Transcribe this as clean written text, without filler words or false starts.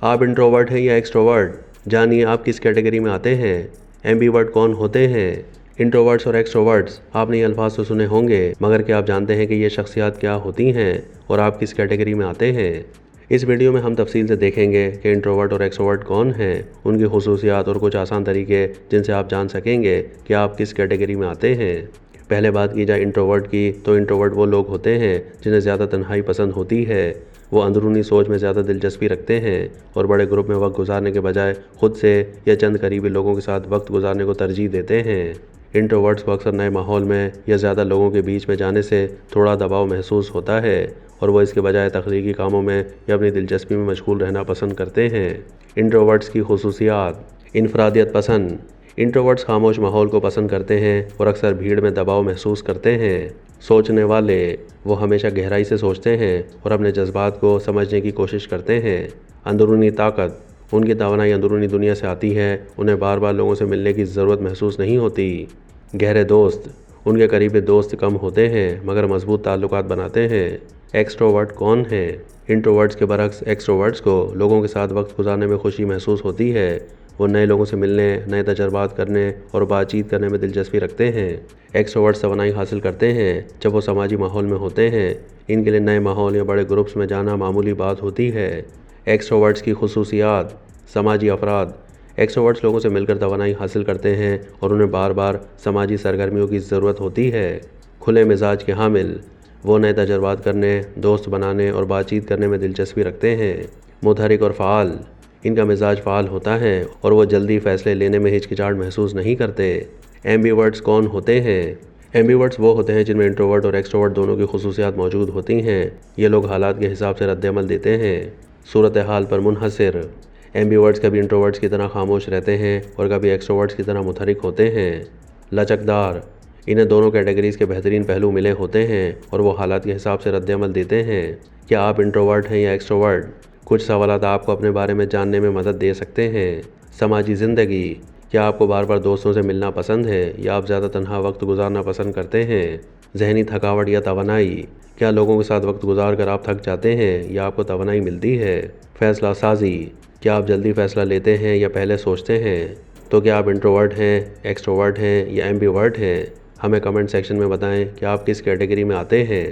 आप इंट्रोवर्ट हैं या एक्सट्रोवर्ट? जानिए आप किस कैटेगरी में आते हैं। एम्बीवर्ट कौन होते हैं? इंट्रोवर्ट्स और एक्सट्रोवर्ट्स, आपने ये अल्फाज तो सुने होंगे, मगर क्या आप जानते हैं कि ये शख्सियात क्या होती हैं और आप किस कैटेगरी में आते हैं? इस वीडियो में हम तफसील से देखेंगे कि इंट्रोवर्ट और एक्सट्रोवर्ट कौन हैं, उनकी खुसूसियात और कुछ आसान तरीके जिनसे आप जान सकेंगे कि आप किस कैटेगरी में आते हैं। पहले बात की जाए इंट्रोवर्ट की, तो इंट्रोवर्ट वो लोग होते हैं जिन्हें ज़्यादा तन्हाई पसंद होती है। वो अंदरूनी सोच में ज़्यादा दिलचस्पी रखते हैं और बड़े ग्रुप में वक्त गुजारने के बजाय खुद से या चंद करीबी लोगों के साथ वक्त गुजारने को तरजीह देते हैं। इंट्रोवर्ट्स को अक्सर नए माहौल में या ज़्यादा लोगों के बीच में जाने से थोड़ा दबाव महसूस होता है और वो इसके बजाय तख्लीकी कामों में या अपनी दिलचस्पी में मशगूल रहना पसंद करते हैं। इंट्रोवर्ट्स की खुसूसियात। इनफरादियत पसंद। इंट्रोवर्ट्स खामोश माहौल को पसंद करते हैं और अक्सर भीड़ में दबाव महसूस करते हैं। सोचने वाले। वो हमेशा गहराई से सोचते हैं और अपने जज्बात को समझने की कोशिश करते हैं। अंदरूनी ताकत। उनकी तवानाई अंदरूनी दुनिया से आती है, उन्हें बार बार लोगों से मिलने की ज़रूरत महसूस नहीं होती। गहरे दोस्त। उनके करीबी दोस्त कम होते हैं मगर मजबूत ताल्लुकात बनाते हैं। एक्सट्रोवर्ट कौन है? इंट्रोवर्ट्स के बरक्स एक्सट्रोवर्ट्स को लोगों के साथ वक्त गुजारने में खुशी महसूस होती है। वो नए लोगों से मिलने, नए तजर्बात करने और बातचीत करने में दिलचस्पी रखते हैं। एक्सट्रोवर्ट्स तवानाई हासिल करते हैं जब वो समाजी माहौल में होते हैं। इनके लिए नए माहौल या बड़े ग्रुप्स में जाना मामूली बात होती है। एक्सट्रोवर्ट्स की खुसूसियात। समाजी अफराद। एक्सट्रोवर्ट्स लोगों से मिलकर तवानाई हासिल करते हैं और उन्हें बार बार समाजी सरगर्मियों की ज़रूरत होती है। खुले मिजाज के हामिल। वो नए तजर्बात करने, दोस्त बनाने और बातचीत करने में दिलचस्पी रखते हैं। मुतहरिक और फ़ाल। इनका मिजाज फ़ाल होता है और वो जल्दी फ़ैसले लेने में हिचकिचाहट महसूस नहीं करते। एम्बीवर्ट्स कौन होते हैं? एम्बीवर्ट्स वो होते हैं जिनमें इंट्रोवर्ट और एक्सट्रोवर्ट दोनों की खुसूसियात मौजूद होती हैं। ये लोग हालात के हिसाब से रद्द-ए-अमल देते हैं। सूरत हाल पर मुनहसर। एम्बीवर्ट्स कभी इंट्रोवर्ट्स की तरह खामोश रहते हैं और कभी एक्सट्रोवर्ट्स की तरह मुतहरिक होते हैं। लचकदार। इन्हें दोनों कैटेगरीज़ के बेहतरीन पहलू मिले होते हैं और वो हालात के हिसाब से रद्द-ए-अमल देते हैं। क्या आप इंट्रोवर्ट हैं या एक्सट्रोवर्ट? कुछ सवालात आपको अपने बारे में जानने में मदद दे सकते हैं। समाजी ज़िंदगी। क्या आपको बार बार दोस्तों से मिलना पसंद है या आप ज़्यादा तन्हा वक्त गुजारना पसंद करते हैं? जहनी थकावट या तवानाई। क्या लोगों के साथ वक्त गुजार कर आप थक जाते हैं या आपको तवानाई मिलती है? फ़ैसला साजी। क्या आप जल्दी फ़ैसला लेते हैं या पहले सोचते हैं? तो क्या आप इंट्रोवर्ट हैं, एक्सट्रोवर्ट हैं या एम्बीवर्ट हैं? हमें कमेंट सेक्शन में बताएं कि आप किस कैटेगरी में आते हैं।